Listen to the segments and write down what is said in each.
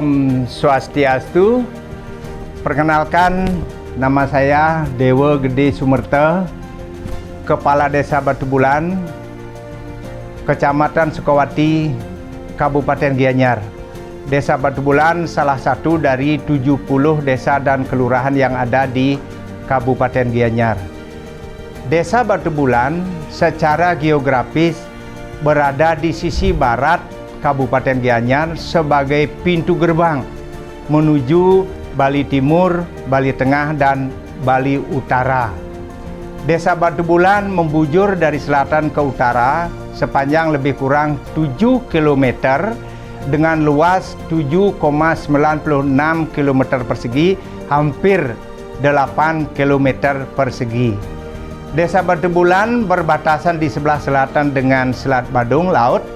Om Swastiastu. Perkenalkan, nama saya Dewa Gede Sumerta, Kepala Desa Batu Bulan, Kecamatan Sukawati, Kabupaten Gianyar. Desa Batu Bulan salah satu dari 70 desa dan kelurahan yang ada di Kabupaten Gianyar. Desa Batu Bulan secara geografis berada di sisi barat Kabupaten Gianyar sebagai pintu gerbang menuju Bali Timur, Bali Tengah, dan Bali Utara. Desa Batu Bulan membujur dari selatan ke utara sepanjang lebih kurang 7 km dengan luas 7,96 km persegi, hampir 8 km persegi. Desa Batu Bulan berbatasan di sebelah selatan dengan Selat Badung Laut,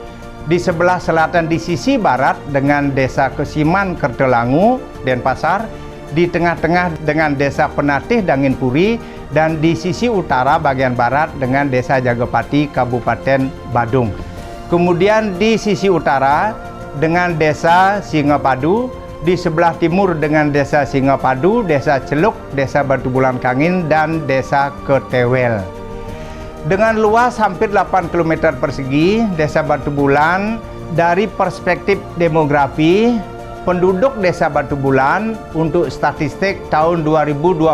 di sebelah selatan di sisi barat dengan Desa Kesiman Kertelangu, Denpasar, di tengah-tengah dengan Desa Penatih Danginpuri, dan di sisi utara bagian barat dengan Desa Jagapati, Kabupaten Badung. Kemudian di sisi utara dengan Desa Singapadu, di sebelah timur dengan Desa Singapadu, Desa Celuk, Desa Batu Bulan Kangin, dan Desa Ketewel. Dengan luas hampir 8 km persegi, Desa Batu Bulan dari perspektif demografi, penduduk Desa Batu Bulan untuk statistik tahun 2025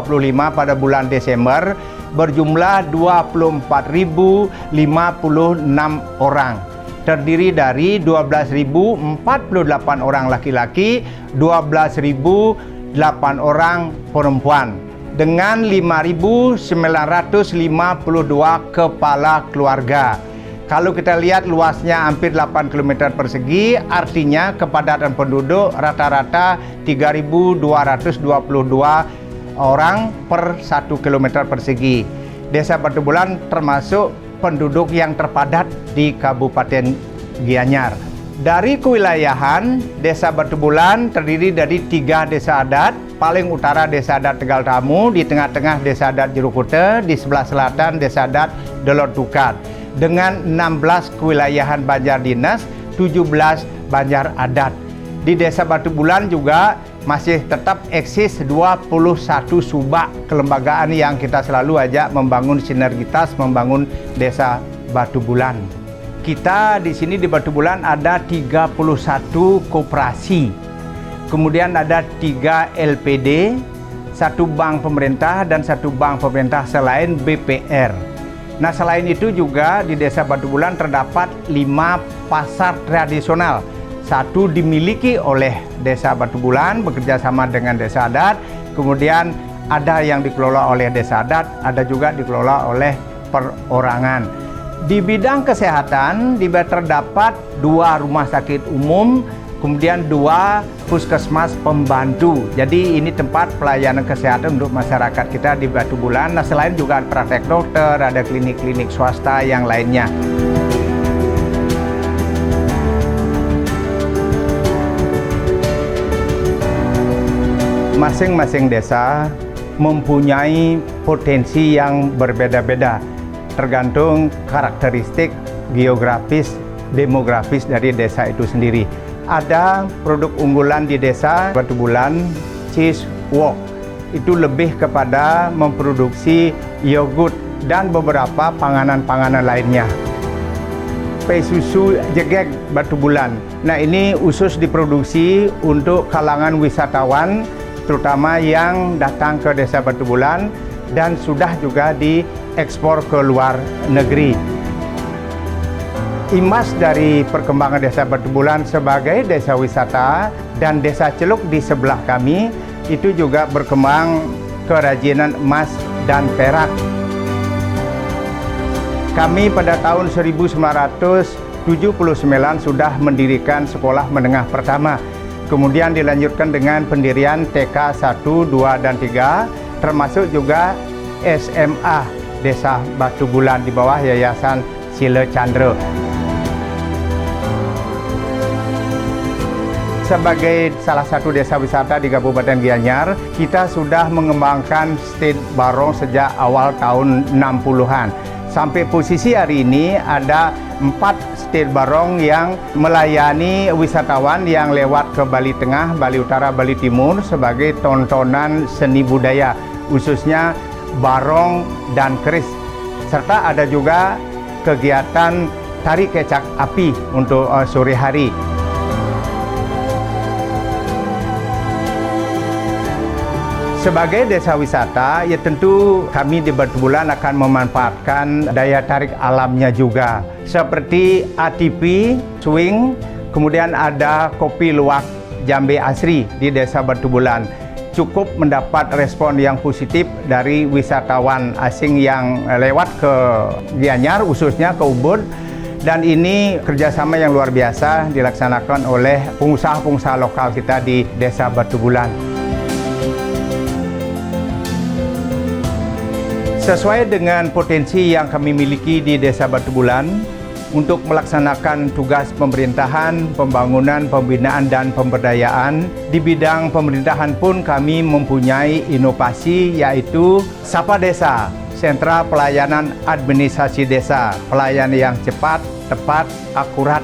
pada bulan Desember berjumlah 24.056 orang. Terdiri dari 12.048 orang laki-laki, 12.008 orang perempuan, dengan 5.952 kepala keluarga. Kalau kita lihat luasnya hampir 8 km persegi, artinya kepadatan penduduk rata-rata 3.222 orang per 1 km persegi. Desa Batu Bulan termasuk penduduk yang terpadat di Kabupaten Gianyar. Dari kewilayahan, Desa Batu Bulan terdiri dari 3 desa adat. Paling utara Desa Adat Tegal Tamu, di tengah-tengah Desa Adat Jerukute, di sebelah selatan Desa Adat Delot Tukat. Dengan 16 kewilayahan Banjar Dinas, 17 Banjar Adat. Di Desa Batu Bulan juga masih tetap eksis 21 subak kelembagaan yang kita selalu ajak membangun sinergitas, membangun Desa Batu Bulan. Kita di sini di Batu Bulan ada 31 koperasi. Kemudian ada 3 LPD, 1 bank pemerintah dan 1 bank pemerintah selain BPR. Nah, selain itu juga di Desa Batu Bulan terdapat 5 pasar tradisional. 1 dimiliki oleh Desa Batu Bulan bekerjasama dengan desa adat, kemudian ada yang dikelola oleh desa adat, ada juga dikelola oleh perorangan. Di bidang kesehatan terdapat 2 rumah sakit umum, kemudian 2 puskesmas pembantu. Jadi ini tempat pelayanan kesehatan untuk masyarakat kita di Batu Bulan. Nah, selain juga ada praktek dokter, ada klinik-klinik swasta yang lainnya. Masing-masing desa mempunyai potensi yang berbeda-beda, tergantung karakteristik geografis, demografis dari desa itu sendiri. Ada produk unggulan di Desa Batu Bulan, Cheese Wok. Itu lebih kepada memproduksi yogurt dan beberapa panganan-panganan lainnya. Pai susu jegek Batu Bulan. Nah, ini khusus diproduksi untuk kalangan wisatawan, terutama yang datang ke Desa Batu Bulan, dan sudah juga diekspor ke luar negeri. Imbas dari perkembangan Desa Batu Bulan sebagai desa wisata dan Desa Celuk di sebelah kami itu juga berkembang kerajinan emas dan perak. Kami pada tahun 1979 sudah mendirikan sekolah menengah pertama. Kemudian dilanjutkan dengan pendirian TK 1, 2, dan 3, termasuk juga SMA Desa Batu Bulan di bawah Yayasan Sile Chandra. Sebagai salah satu desa wisata di Kabupaten Gianyar, kita sudah mengembangkan state barong sejak awal tahun 60-an. Sampai posisi hari ini ada 4 state barong yang melayani wisatawan yang lewat ke Bali Tengah, Bali Utara, Bali Timur sebagai tontonan seni budaya, khususnya barong dan keris. Serta ada juga kegiatan tari kecak api untuk sore hari. Sebagai desa wisata, ya tentu kami di Batu Bulan akan memanfaatkan daya tarik alamnya juga. Seperti ATP, swing, kemudian ada kopi luwak Jambe Asri di desa Batu Bulan. Cukup mendapat respon yang positif dari wisatawan asing yang lewat ke Gianyar, khususnya ke Ubud. Dan ini kerjasama yang luar biasa dilaksanakan oleh pengusaha-pengusaha lokal kita di desa Batu Bulan. Sesuai dengan potensi yang kami miliki di Desa Batu Bulan, untuk melaksanakan tugas pemerintahan, pembangunan, pembinaan, dan pemberdayaan, di bidang pemerintahan pun kami mempunyai inovasi, yaitu Sapa Desa, sentra pelayanan administrasi desa, pelayanan yang cepat, tepat, akurat,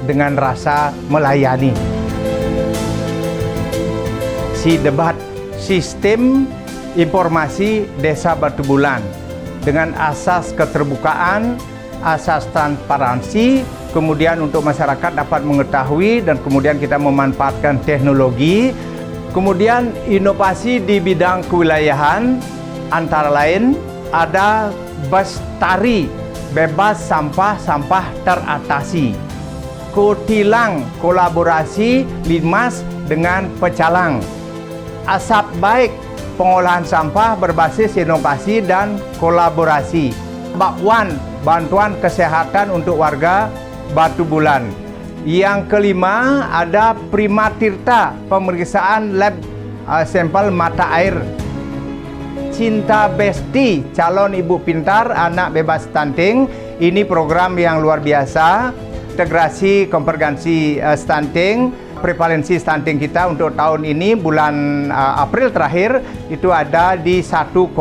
dengan rasa melayani. Si debat, sistem informasi Desa Batu Bulan dengan asas keterbukaan, asas transparansi, kemudian untuk masyarakat dapat mengetahui dan kemudian kita memanfaatkan teknologi. Kemudian inovasi di bidang kewilayahan antara lain ada bus tari bebas sampah teratasi, kutilang kolaborasi Linmas dengan Pecalang, asap baik pengolahan sampah berbasis inovasi dan kolaborasi. Bakwan, bantuan kesehatan untuk warga Batu Bulan. Yang kelima ada Prima Tirta, pemeriksaan lab sampel mata air. Cinta Besti, calon ibu pintar anak bebas stunting. Ini program yang luar biasa. Integrasi komprehensi stunting. Prevalensi stunting kita untuk tahun ini bulan April terakhir itu ada di 1,7,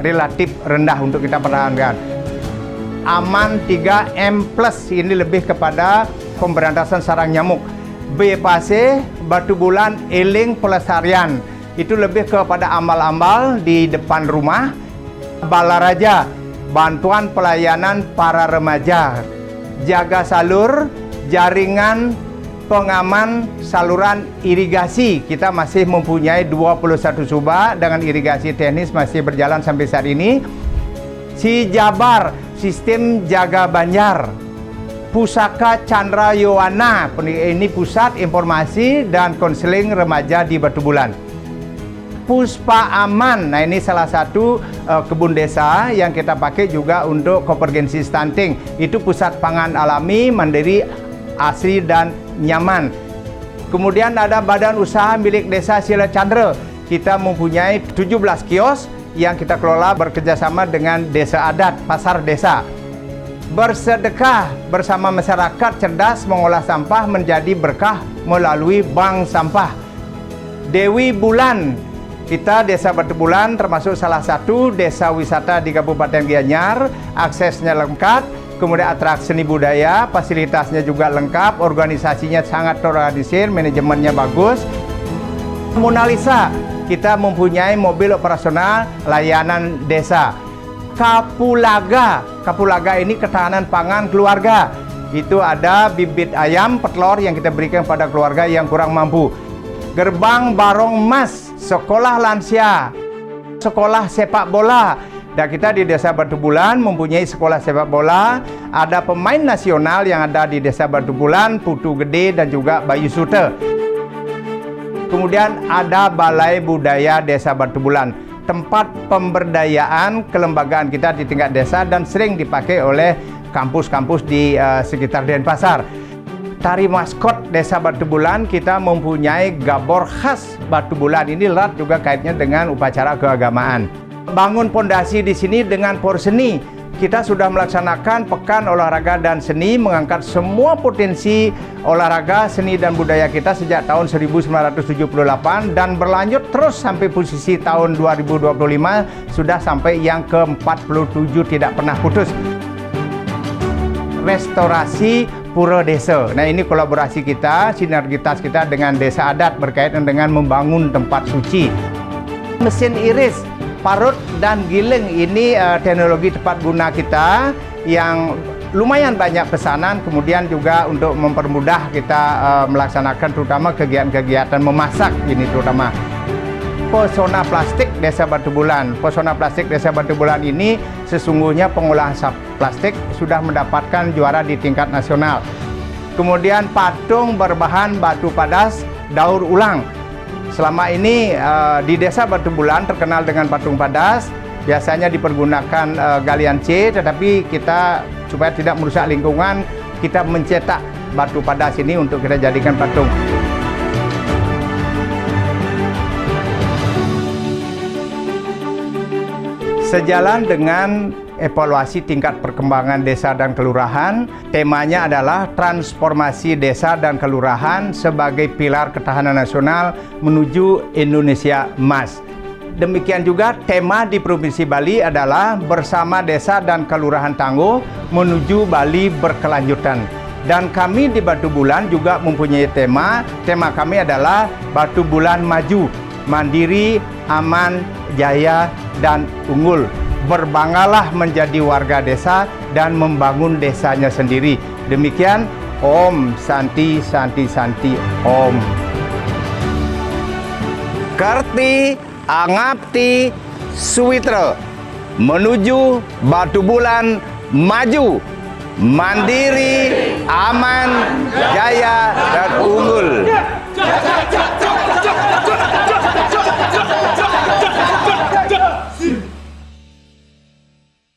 relatif rendah untuk kita pertahankan. Aman 3M+, ini lebih kepada pemberantasan sarang nyamuk. BPAC, Batu Bulan Eling Pelestarian, itu lebih kepada amal-amal di depan rumah. Balaraja, bantuan pelayanan para remaja. Jaga salur, jaringan pengaman saluran irigasi. Kita masih mempunyai 21 subak dengan irigasi teknis masih berjalan sampai saat ini. Si Jabar, sistem jaga banjar. Pusaka Chandra Yowana, ini pusat informasi dan konseling remaja di Batu Bulan. Puspa Aman, nah ini salah satu kebun desa yang kita pakai juga untuk konvergensi stunting. Itu pusat pangan alami, mandiri, asri dan nyaman. Kemudian ada badan usaha milik desa Sila Chandra. Kita mempunyai 17 kios yang kita kelola bekerjasama dengan desa adat, pasar desa. Bersedekah bersama masyarakat cerdas mengolah sampah menjadi berkah melalui bank sampah. Dewi Bulan, kita desa Batu Bulan termasuk salah satu desa wisata di Kabupaten Gianyar, aksesnya lengkap. Kemudian atraksi seni budaya, fasilitasnya juga lengkap, organisasinya sangat terorganisir, manajemennya bagus. Mona Lisa, kita mempunyai mobil operasional layanan desa. Kapulaga, Kapulaga ini ketahanan pangan keluarga. Itu ada bibit ayam petelur yang kita berikan pada keluarga yang kurang mampu. Gerbang Barong Emas, sekolah lansia, sekolah sepak bola. Dan kita di Desa Batu Bulan mempunyai sekolah sepak bola, ada pemain nasional yang ada di Desa Batu Bulan, Putu Gede dan juga Bayu Sute. Kemudian ada Balai Budaya Desa Batu Bulan, tempat pemberdayaan kelembagaan kita di tingkat desa dan sering dipakai oleh kampus-kampus di sekitar Denpasar. Tari maskot Desa Batu Bulan, kita mempunyai gabor khas Batu Bulan. Ini erat juga kaitnya dengan upacara keagamaan. Bangun pondasi di sini dengan porseni. kita sudah melaksanakan Pekan Olahraga dan Seni, mengangkat semua potensi olahraga, seni dan budaya kita sejak tahun 1978 dan berlanjut terus sampai posisi tahun 2025 sudah sampai yang ke-47 tidak pernah putus. Restorasi Pura Desa. Nah, ini kolaborasi kita, sinergitas kita dengan desa adat berkaitan dengan membangun tempat suci. Mesin iris, parut dan giling ini teknologi tepat guna kita yang lumayan banyak pesanan, kemudian juga untuk mempermudah kita melaksanakan terutama kegiatan-kegiatan memasak ini terutama. Pesona Plastik Desa Batu Bulan. Pesona Plastik Desa Batu Bulan ini sesungguhnya pengolahan plastik sudah mendapatkan juara di tingkat nasional. Kemudian patung berbahan batu padas daur ulang. Selama ini di Desa Batu Bulan terkenal dengan patung padas, biasanya dipergunakan galian C, tetapi kita supaya tidak merusak lingkungan, kita mencetak batu padas ini untuk kita jadikan patung. Sejalan dengan evaluasi tingkat perkembangan desa dan kelurahan, temanya adalah transformasi desa dan kelurahan sebagai pilar ketahanan nasional menuju Indonesia Emas. Demikian juga tema di Provinsi Bali adalah bersama desa dan kelurahan tangguh menuju Bali berkelanjutan. Dan kami di Batu Bulan juga mempunyai tema kami adalah Batu Bulan Maju, Mandiri, Aman, Jaya, dan Unggul. Berbanggalah menjadi warga desa dan membangun desanya sendiri. Demikian, Om Santi Santi Santi Om. Karti Angapti Suwitra menuju Batu Bulan Maju, Mandiri, Aman, Jaya,